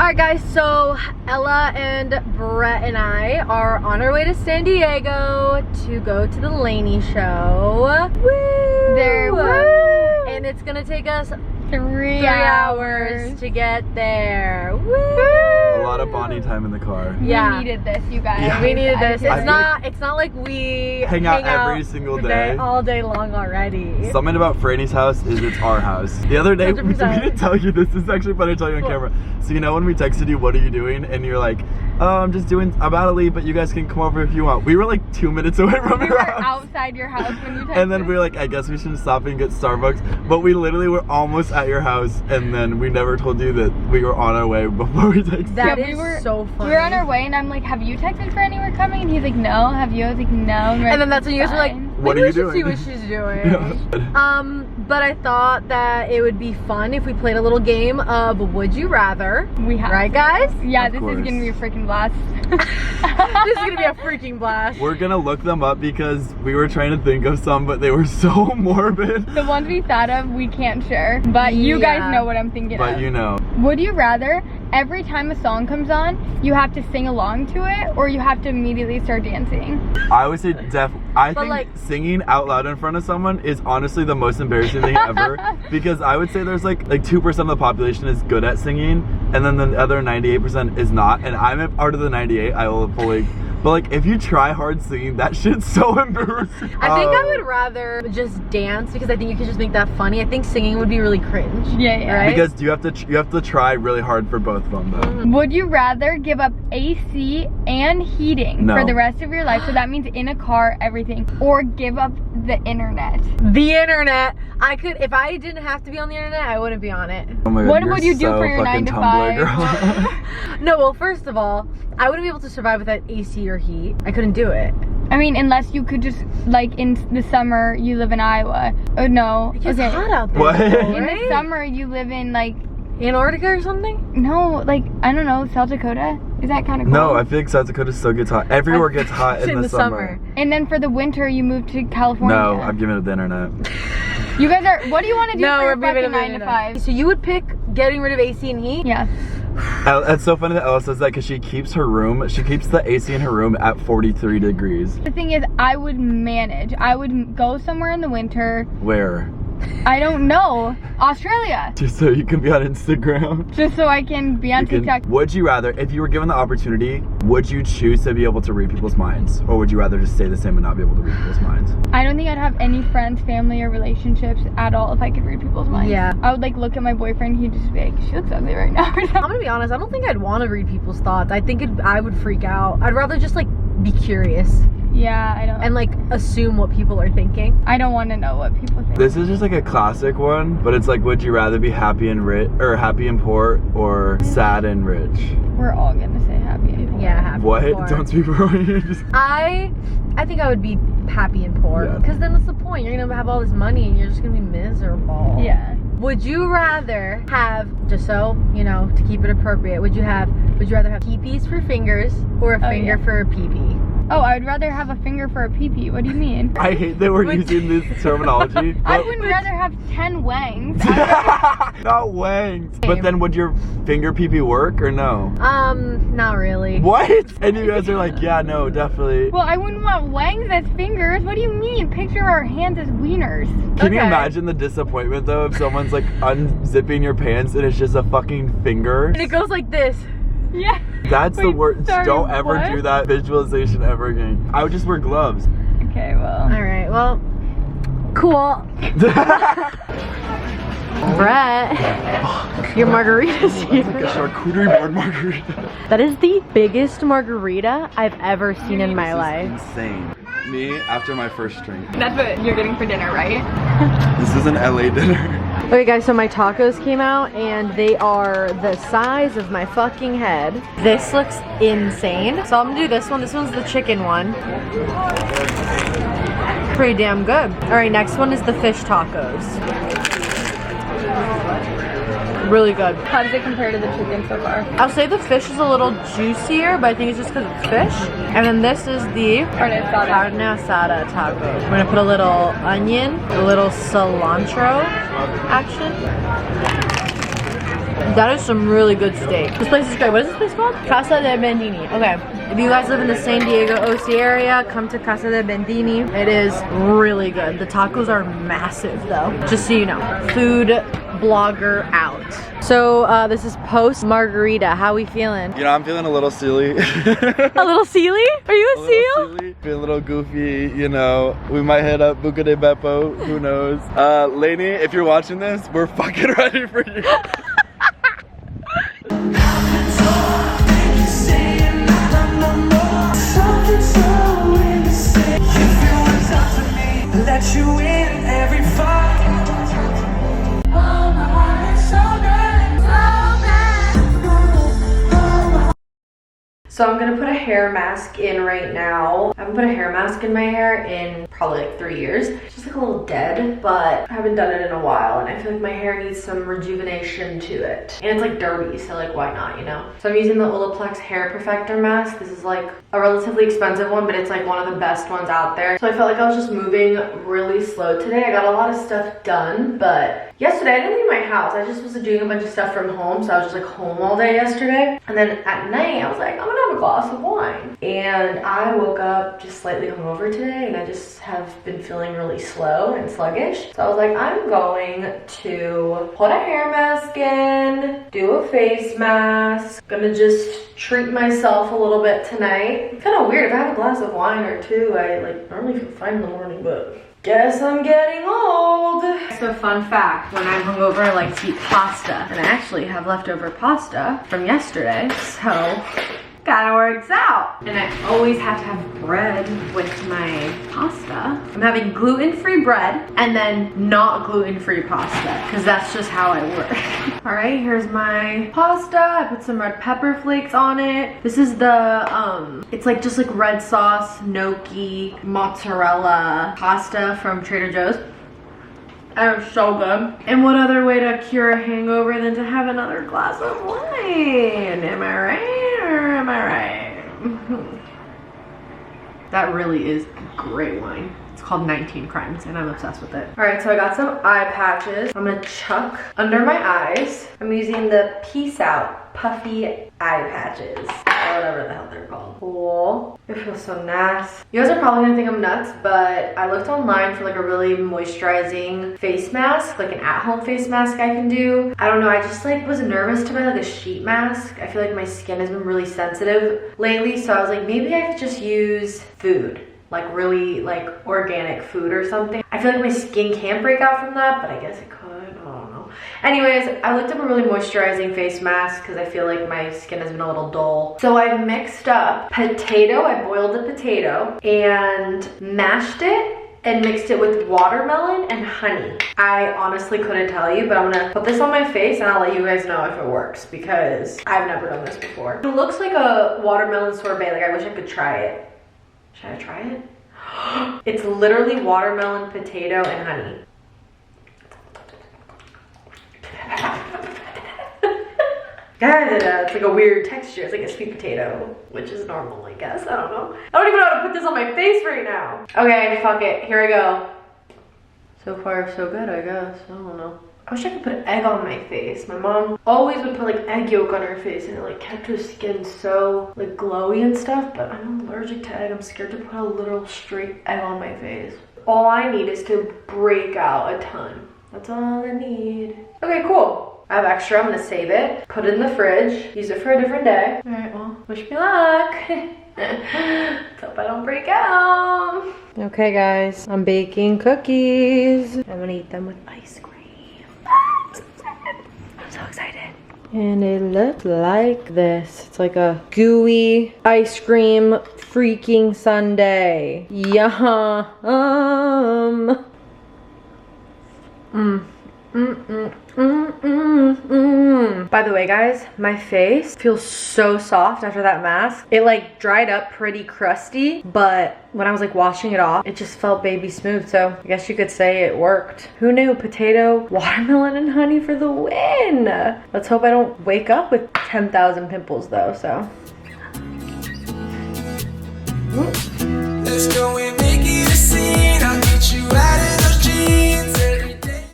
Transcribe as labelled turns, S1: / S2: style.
S1: Alright guys, so Ella and Brett and I are on our way to San Diego to go to the Lainey show. Woo!
S2: Woo!
S1: And it's gonna take us
S2: 3
S1: hours to get there. Woo!
S3: A lot of bonding time in the car.
S1: Yeah.
S2: We needed this, you guys.
S3: Yeah.
S1: We needed this.
S3: I
S1: It's not like we
S3: hang out every single day.
S1: all day long already.
S3: Something about Franny's house is it's our house. The other day, we
S1: 100%.
S3: didn't tell you this. This is actually funny to tell you on camera. So you know when we texted you, what are you doing? And you're like, oh, I'm about to leave, but you guys can come over if you want. We were like 2 minutes away from
S2: We
S3: your
S2: were
S3: house.
S2: outside your house when you texted.
S3: And then we were like, I guess we should stop and get Starbucks. But we literally were almost at your house, and then we never told you that we were on our way before we texted.
S1: That
S2: Yeah,
S1: is
S2: we were
S1: so funny.
S2: We were on our way, and I'm like, have you texted Franny we're coming? And he's like, no. Have you? I was like, no.
S1: And then that's when you guys were like,
S3: What
S1: maybe
S3: are
S1: we
S3: you
S1: should see
S3: doing?
S1: what she's doing. But I thought that it would be fun if we played a little game of Would You Rather.
S2: We have
S1: Right,
S2: to.
S1: guys?
S2: Yeah,
S3: Of
S2: this
S3: course.
S2: is gonna be a freaking blast.
S1: This is gonna be a freaking blast.
S3: We're gonna look them up because we were trying to think of some, but they were so morbid.
S2: The ones we thought of, we can't share. But you
S1: Yeah.
S2: guys know what I'm thinking
S3: But
S2: of.
S3: you know.
S2: Would you rather every time a song comes on, you have to sing along to it, or you have to immediately start dancing?
S3: I would say I
S1: But,
S3: think
S1: like-
S3: singing out loud in front of someone is honestly the most embarrassing thing ever, because I would say there's like 2% of the population is good at singing, and then the other 98% is not, and I'm a part of the 98. I will fully. But like, if you try hard singing, that shit's so embarrassing.
S1: I think I would rather just dance because I think you could just make that funny. I think singing would be really cringe.
S2: Yeah.
S1: Right?
S3: Because you have to try really hard for both of them though.
S2: Would you rather give up AC and heating
S3: No.
S2: for the rest of your life, so that means in a car, everything, or give up the internet?
S1: The internet. I could, if I didn't have to be on the internet, I wouldn't be on it.
S3: Oh my God,
S2: What
S3: you're
S2: would you do
S3: so
S2: for your
S3: fucking
S2: 9 to
S3: Tumblr
S2: 5?
S3: girl.
S1: No, well, first of all, I wouldn't be able to survive without AC or heat. I couldn't do it.
S2: I mean, unless you could just, like, in the summer, you live in Iowa. Oh, no.
S1: It gets
S2: Okay.
S1: hot out there.
S3: What?
S1: though,
S2: In the
S1: right?
S2: summer, you live in, like,
S1: Antarctica or something?
S2: no, like, I don't know, South Dakota? Is that kind of cold?
S3: No, I feel like South Dakota still gets hot. Everywhere gets hot in the summer.
S2: And then for the winter, you move to California.
S3: No, I'm giving it the internet.
S2: You guys are, what do you want to do
S1: No,
S2: for
S1: we're
S2: your
S1: moving
S2: fucking 9 to 5?
S1: So you would pick getting rid of AC and heat?
S2: Yeah.
S3: It's so funny that Ella says that because she keeps the AC in her room at 43 degrees.
S2: The thing is, I would manage. I would go somewhere in the winter.
S3: Where?
S2: I don't know. Australia.
S3: Just so you can be on Instagram.
S2: Just so I can be on
S3: You can-
S2: TikTok.
S3: Would you rather, if you were given the opportunity, would you choose to be able to read people's minds? Or would you rather just stay the same and not be able to read people's minds?
S2: I don't think I'd have any friends, family, or relationships at all if I could read people's minds.
S1: Yeah.
S2: I would like look at my boyfriend, he'd just be like, she looks ugly right now.
S1: I'm gonna be honest, I don't think I'd want to read people's thoughts. I think I would freak out. I'd rather just like be curious
S2: Yeah, I don't.
S1: and like assume what people are thinking.
S2: I don't want to know what people think.
S3: This is just like a classic one, but it's like, would you rather be happy and rich, or happy and poor, or sad and rich?
S2: We're all gonna say happy and poor.
S1: Yeah, happy
S3: What?
S1: and poor.
S3: Don't speak for me. Just-
S1: I think I would be happy and poor.
S3: Yeah.
S1: Because then what's the point? You're gonna have all this money and you're just gonna be miserable.
S2: Yeah.
S1: Would you rather have, just so, you know, to keep it appropriate, would you rather have peepees for fingers or a
S2: Oh,
S1: finger
S2: yeah.
S1: for a peepee?
S2: Oh, I would rather have a finger for a pee-pee. What do you mean?
S3: I hate that we're using this terminology.
S2: I
S3: but-
S2: wouldn't rather have 10 wangs.
S3: Not wangs. But then would your finger pee-pee work or no?
S1: Not really.
S3: What? And you guys are like, yeah, no, definitely.
S2: Well, I wouldn't want wangs as fingers. What do you mean? Picture our hands as wieners.
S3: Can you
S1: Okay.
S3: imagine the disappointment though if someone's like unzipping your pants and it's just a fucking finger?
S1: And it goes like this.
S2: Yeah.
S3: That's the
S2: Wait,
S3: worst.
S2: sorry,
S3: Don't ever
S2: what?
S3: do that visualization ever again. I would just wear gloves.
S2: Okay, well.
S1: Alright, well, cool. Brett, your margarita's here.
S3: Like a charcuterie board margarita.
S1: That is the biggest margarita I've ever seen in my life.
S3: Insane. Me after my first drink.
S2: That's what you're getting for dinner, right?
S3: This is an LA dinner.
S1: Okay guys, so my tacos came out and they are the size of my fucking head. This looks insane. So I'm gonna do this one. This one's the chicken one. Pretty damn good. All right, next one is the fish tacos. Really good.
S2: How does it compare to the chicken so far?
S1: I'll say the fish is a little juicier, but I think it's just because it's fish. And then this is the
S2: Carne asada.
S1: carne asada taco. We're gonna put a little onion, a little cilantro action. That is some really good steak. This place is great. What is this place called? Casa de Bendini. Okay. If you guys live in the San Diego OC area, come to Casa de Bendini. It is really good. The tacos are massive though. Just so you know. Food blogger out. So this is post margarita. How we feeling?
S3: You know, I'm feeling a little silly.
S1: A little sealy? Are you a seal?
S3: Silly, feel a little goofy, you know. We might hit up Buca de Beppo, who knows. Lainey, if you're watching this, we're fucking ready for you.
S4: Let you in every fight.
S1: So I'm gonna put a hair mask in right now. I haven't put a hair mask in my hair in probably like 3 years. It's just like a little dead, but I haven't done it in a while and I feel like my hair needs some rejuvenation to it. And it's like dirty, so like why not, you know? So I'm using the Olaplex Hair Perfector Mask. This is like a relatively expensive one, but it's like one of the best ones out there. So I felt like I was just moving really slow today. I got a lot of stuff done, but yesterday I didn't leave my house. I just was doing a bunch of stuff from home, so I was just like home all day yesterday. And then at night I was like, I'm gonna have a glass of wine. And I woke up just slightly hungover today and I just have been feeling really slow and sluggish. So I was like, I'm going to put a hair mask in, do a face mask. Gonna just treat myself a little bit tonight. It's kind of weird. If I have a glass of wine or two, I like normally feel fine in the morning, but guess I'm getting old. So fun fact, when I'm hungover, I like to eat pasta. And I actually have leftover pasta from yesterday, so kind of works out. And I always have to have bread with my pasta. I'm having gluten-free bread and then not gluten-free pasta because that's just how I work. All right, here's my pasta. I put some red pepper flakes on it. This is the, it's like just like red sauce, gnocchi, mozzarella pasta from Trader Joe's. That was so good. And what other way to cure a hangover than to have another glass of wine? Am I right or am I right? That really is great wine. It's called 19 Crimes and I'm obsessed with it. All right, so I got some eye patches. I'm gonna chuck under my eyes. I'm using the Peace Out Puffy Eye Patches. Or whatever the hell they're called. Cool. It feels so nice. You guys are probably gonna think I'm nuts, but I looked online for like a really moisturizing face mask, like an at-home face mask I can do. I don't know, I just like was nervous to buy like a sheet mask. I feel like my skin has been really sensitive lately, so I was like, maybe I could just use food. Like really like organic food or something. I feel like my skin can't break out from that, but I guess it could. I don't know. Anyways, I looked up a really moisturizing face mask because I feel like my skin has been a little dull. So I mixed up potato. I boiled a potato and mashed it and mixed it with watermelon and honey. I honestly couldn't tell you, but I'm gonna put this on my face and I'll let you guys know if it works because I've never done this before. It looks like a watermelon sorbet. Like I wish I could try it. Should I try it? It's literally watermelon, potato, and honey. It's like a weird texture. It's like a sweet potato, which is normal, I guess. I don't know. I don't even know how to put this on my face right now. Okay, fuck it. Here I go. So far, so good, I guess. I don't know. I wish I could put egg on my face. My mom always would put like egg yolk on her face and it like kept her skin so like glowy and stuff, but I'm allergic to egg. I'm scared to put a literal straight egg on my face. All I need is to break out a ton. That's all I need. Okay, cool. I have extra, I'm gonna save it, put it in the fridge, use it for a different day. All right, well, wish me luck. Hope I don't break out. Okay guys, I'm baking cookies. I'm gonna eat them with ice cream. I'm so excited. And it looks like this. It's like a gooey ice cream freaking sundae. Yum. By the way guys, my face feels so soft after that mask. It like dried up pretty crusty, but when I was like washing it off, it just felt baby smooth. So I guess you could say it worked. Who knew? Potato, watermelon, and honey for the win. Let's hope I don't wake up with 10,000 pimples though, so.
S4: Let's go and make it a scene. I'll get you out of those jeans.